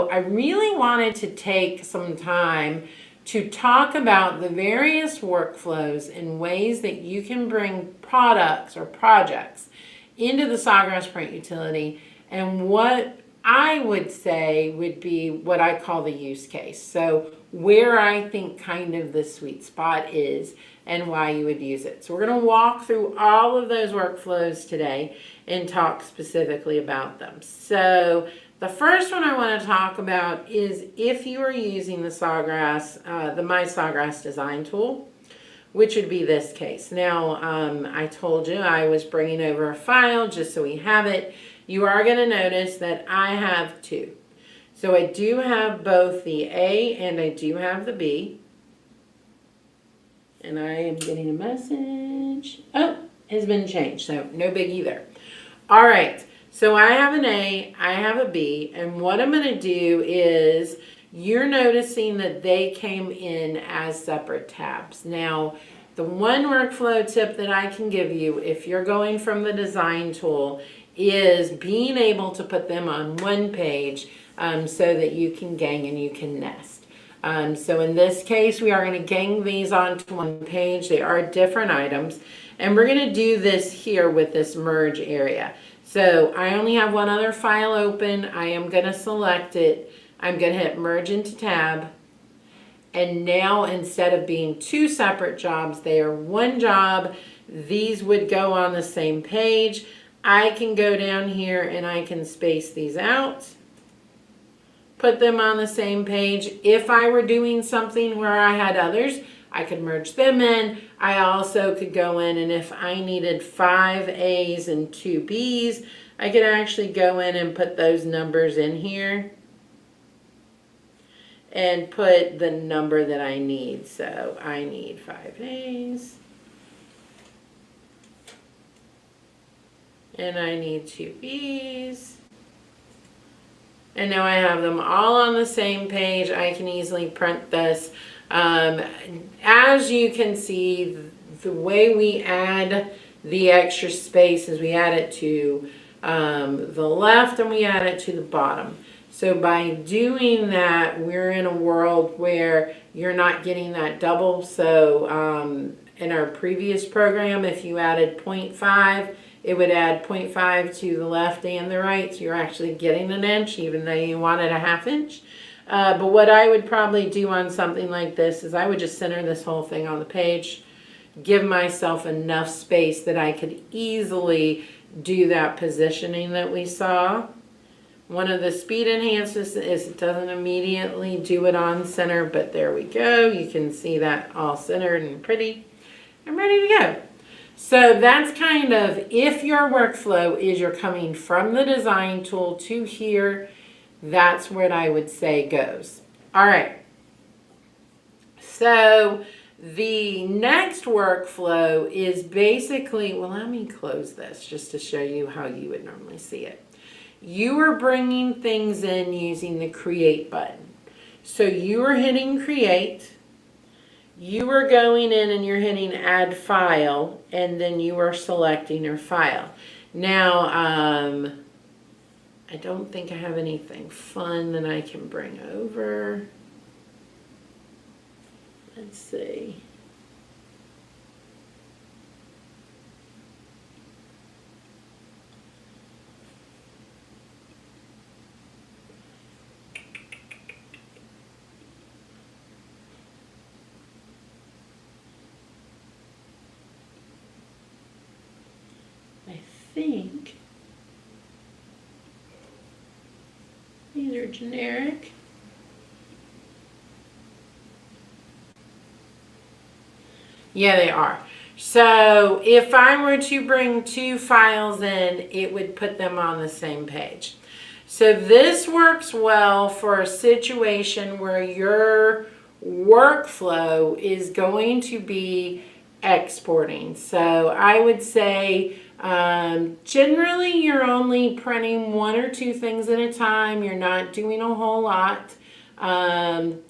So I really wanted to take some time to talk about the various workflows and ways that you can bring products or projects into the Sawgrass Print Utility, and what I would say would be what I call the use case. So where I think kind of the sweet spot is and why you would use it. So we're going to walk through all of those workflows today and talk specifically about them. So the first one I want to talk about is if you are using the Sawgrass, the My Sawgrass design tool, which would be this case. Now, I told you I was bringing over a file just so we have it. You are going to notice that I have two. So I do have both the A and I do have the B. And I am getting a message. Oh, has been changed, so no big either. All right, so I have an A, I have a B, and what I'm going to do is you're noticing that they came in as separate tabs. Now, the one workflow tip that I can give you if you're going from the design tool is being able to put them on one page so that you can gang and you can nest. So in this case, we are going to gang these onto one page. They are different items. And we're going to do this here with this merge area. So I only have one other file open. I am going to select it. I'm going to hit merge into tab. And now instead of being two separate jobs, they are one job. These would go on the same page. I can go down here and I can space these out. Put them on the same page. If I were doing something where I had others, I could merge them in. I also could go in, and if I needed 5 A's and 2 B's, I could actually go in and put those numbers in here and put the number that I need. So I need 5 A's and I need 2 B's. And now I have them all on the same page. I can easily print this. As you can see, the way we add the extra space is we add it to the left and we add it to the bottom. So by doing that, we're in a world where you're not getting that double. So in our previous program, if you added 0.5, it would add 0.5 to the left and the right. So you're actually getting an inch, even though you wanted a ½ inch. But what I would probably do on something like this is I would just center this whole thing on the page, give myself enough space that I could easily do that positioning that we saw. One of the speed enhancements is it doesn't immediately do it on center, but there we go. You can see that all centered and pretty. I'm ready to go. So that's kind of, if your workflow is you're coming from the design tool to here, that's what I would say goes. All right. So the next workflow is basically, well, let me close this just to show you how you would normally see it. You are bringing things in using the create button. So you are hitting create. You are going in and you're hitting add file, and then you are selecting your file. Now, I don't think I have anything fun that I can bring over. Let's see. I think these are generic. Yeah, they are. So if I were to bring two files in, it would put them on the same page. So this works well for a situation where your workflow is going to be exporting. So I would say generally you're only printing 1 or 2 things at a time. You're not doing a whole lot.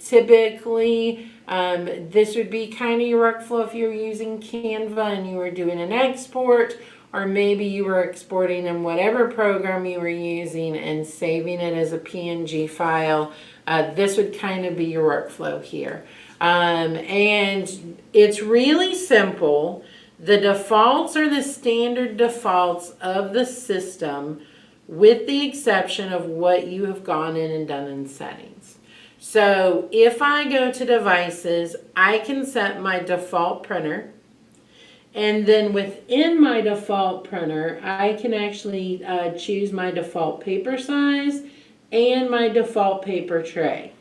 Typically This would be kind of your workflow if you're using Canva and you were doing an export, or maybe you were exporting in whatever program you were using and saving it as a PNG file. This would kind of be your workflow here. And it's really simple. The defaults are the standard defaults of the system, with the exception of what you have gone in and done in settings. So if I go to devices, I can set my default printer. And then within my default printer, I can actually choose my default paper size and my default paper tray.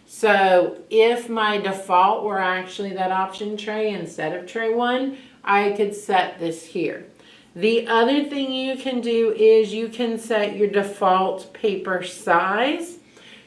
So if my default were actually that option tray instead of tray 1, I could set this here. The other thing you can do is you can set your default paper size.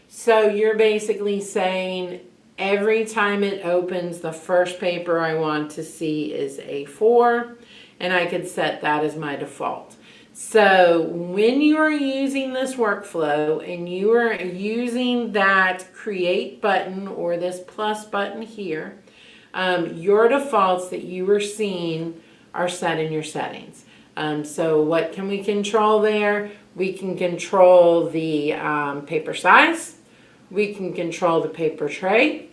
So you're basically saying every time it opens, the first paper I want to see is A4, and I could set that as my default. So when you are using this workflow and you are using that create button or this plus button here, your defaults that you are seeing are set in your settings. So what can we control there? We can control the paper size. We can control the paper tray.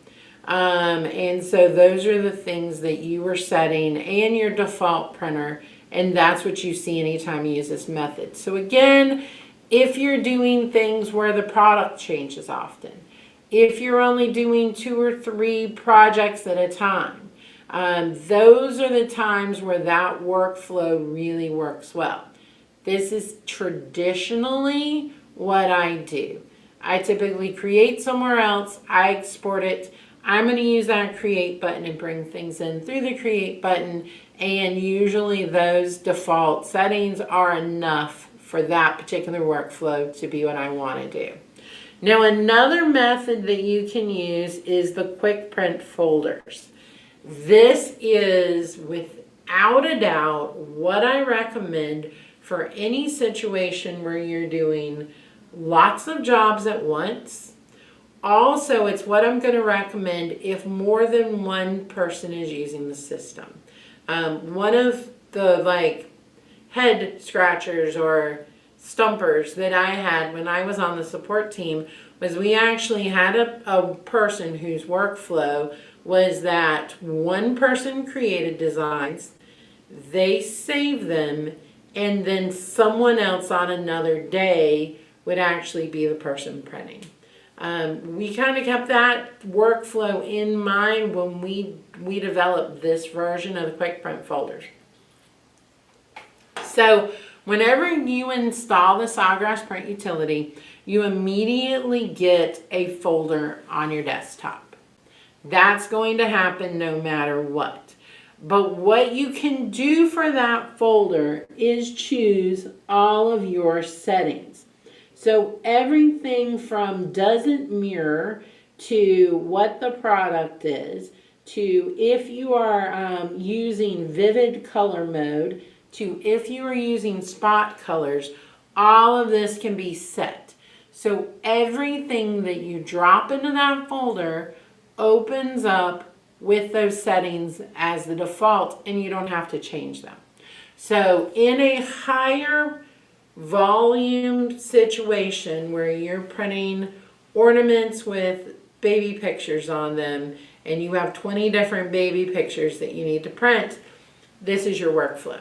And so those are the things that you are setting and your default printer. And that's what you see anytime you use this method. So again, if you're doing things where the product changes often, if you're only doing 2 or 3 projects at a time, those are the times where that workflow really works well. This is traditionally what I do. I typically create somewhere else, I export it. I'm going to use that create button and bring things in through the create button, and usually those default settings are enough for that particular workflow to be what I want to do. Now another method that you can use is the quick print folders. This is without a doubt what I recommend for any situation where you're doing lots of jobs at once. Also, it's what I'm going to recommend if more than one person is using the system. One of the head scratchers or stumpers that I had when I was on the support team was we actually had a person whose workflow was that one person created designs, they saved them, and then someone else on another day would actually be the person printing. We kind of kept that workflow in mind when we developed this version of the quick print folders. So whenever you install the Sawgrass Print Utility, you immediately get a folder on your desktop. That's going to happen no matter what. But what you can do for that folder is choose all of your settings. So everything from doesn't mirror to what the product is, to if you are using vivid color mode, to if you are using spot colors, all of this can be set. So everything that you drop into that folder opens up with those settings as the default, and you don't have to change them. So in a higher volume situation where you're printing ornaments with baby pictures on them and you have 20 different baby pictures that you need to print, this is your workflow.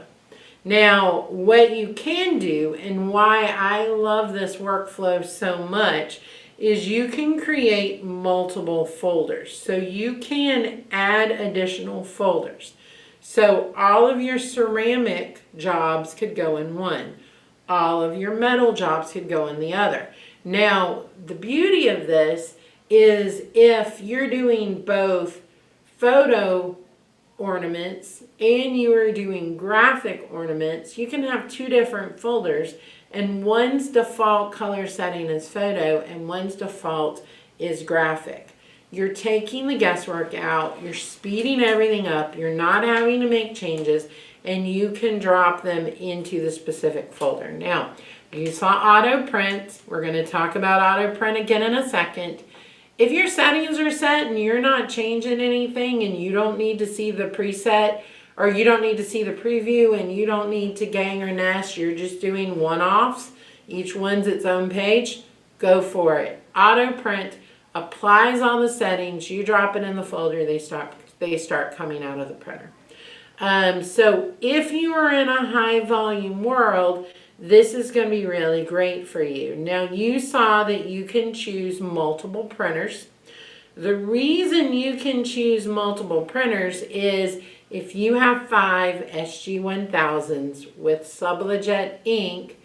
Now, what you can do and why I love this workflow so much is you can create multiple folders. So you can add additional folders. So all of your ceramic jobs could go in one. All of your metal jobs could go in the other. Now, the beauty of this is if you're doing both photo ornaments and you are doing graphic ornaments, you can have 2 different folders, and one's default color setting is photo and one's default is graphic. You're taking the guesswork out, you're speeding everything up, you're not having to make changes, and you can drop them into the specific folder. Now, you saw auto print. We're going to talk about auto print again in a second. If your settings are set and you're not changing anything and you don't need to see the preset, or you don't need to see the preview and you don't need to gang or nest, you're just doing one-offs, each one's its own page, go for it. Auto print applies all the settings, you drop it in the folder, they start coming out of the printer. So if you are in a high volume world, this is going to be really great for you. Now you saw that you can choose multiple printers. The reason you can choose multiple printers is if you have 5 SG1000s with Sublimation ink,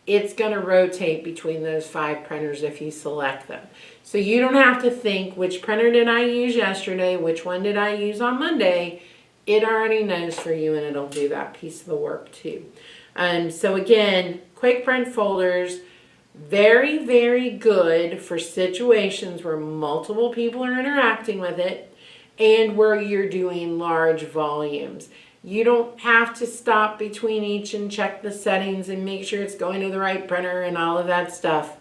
it's going to rotate between those 5 printers if you select them. So you don't have to think, which printer did I use yesterday, which one did I use on Monday? It already knows for you and it'll do that piece of the work too. So again, quick print folders, very, very good for situations where multiple people are interacting with it and where you're doing large volumes. You don't have to stop between each and check the settings and make sure it's going to the right printer and all of that stuff.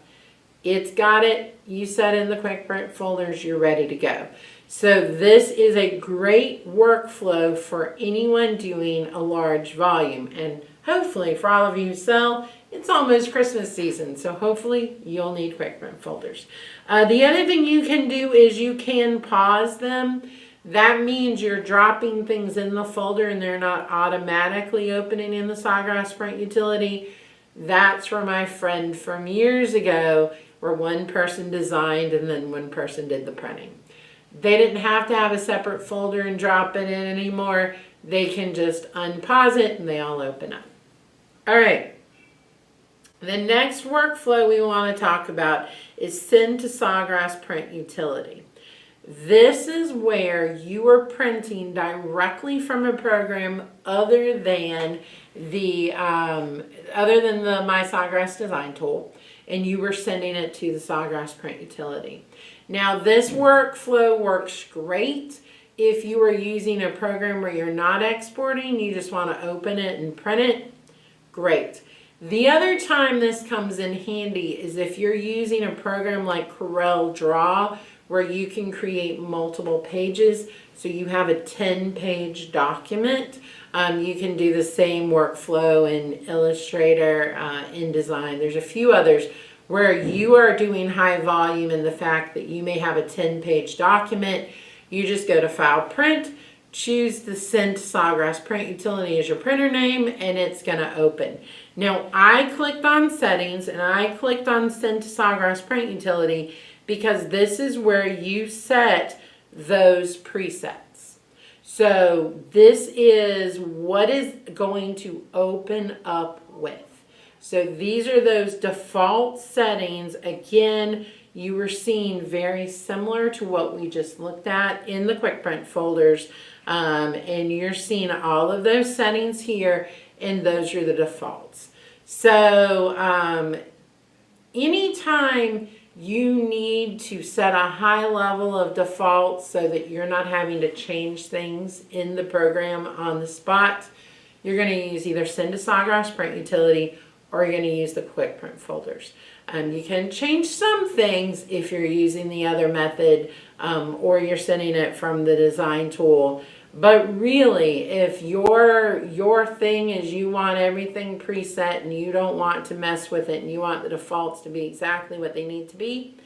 It's got it. You set in the quick print folders, you're ready to go. So this is a great workflow for anyone doing a large volume. And hopefully for all of you who sell, it's almost Christmas season. So hopefully you'll need quick print folders. The other thing you can do is you can pause them. That means you're dropping things in the folder and they're not automatically opening in the Sawgrass Print Utility. That's for my friend from years ago where one person designed and then one person did the printing. They didn't have to have a separate folder and drop it in anymore. They can just unpause it and they all open up. All right. The next workflow we want to talk about is Send to Sawgrass Print Utility. This is where you are printing directly from a program other than the My Sawgrass Design tool, and you were sending it to the Sawgrass Print Utility. Now this workflow works great if you are using a program where you're not exporting, you just want to open it and print it, great. The other time this comes in handy is if you're using a program like Corel Draw where you can create multiple pages. So you have a 10-page document. You can do the same workflow in Illustrator, InDesign. There's a few others where you are doing high volume and the fact that you may have a 10-page document. You just go to File, Print, choose the Send to Sawgrass Print Utility as your printer name, and it's going to open. Now, I clicked on Settings and I clicked on Send to Sawgrass Print Utility because this is where you set those presets. So this is what is going to open up with. So these are those default settings. Again, you were seeing very similar to what we just looked at in the quick print folders. And you're seeing all of those settings here, and those are the defaults. So anytime you need to set a high level of defaults so that you're not having to change things in the program on the spot, you're going to use either Send to Sawgrass Print Utility or you're going to use the quick print folders. You can change some things if you're using the other method or you're sending it from the design tool. But really, if your thing is you want everything preset and you don't want to mess with it and you want the defaults to be exactly what they need to be,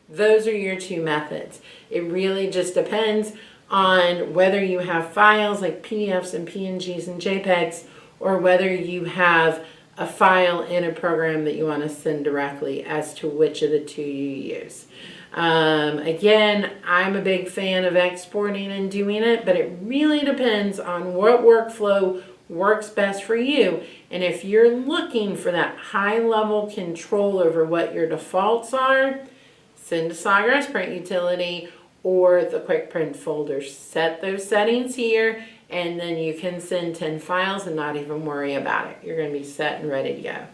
those are your two methods. It really just depends on whether you have files like PDFs and PNGs and JPEGs or whether you have a file in a program that you want to send directly as to which of the two you use. Again, I'm a big fan of exporting and doing it, but it really depends on what workflow works best for you. And if you're looking for that high level control over what your defaults are, Send to Sawgrass Print Utility or the quick print folders. Set those settings here and then you can send 10 files and not even worry about it. You're going to be set and ready to go.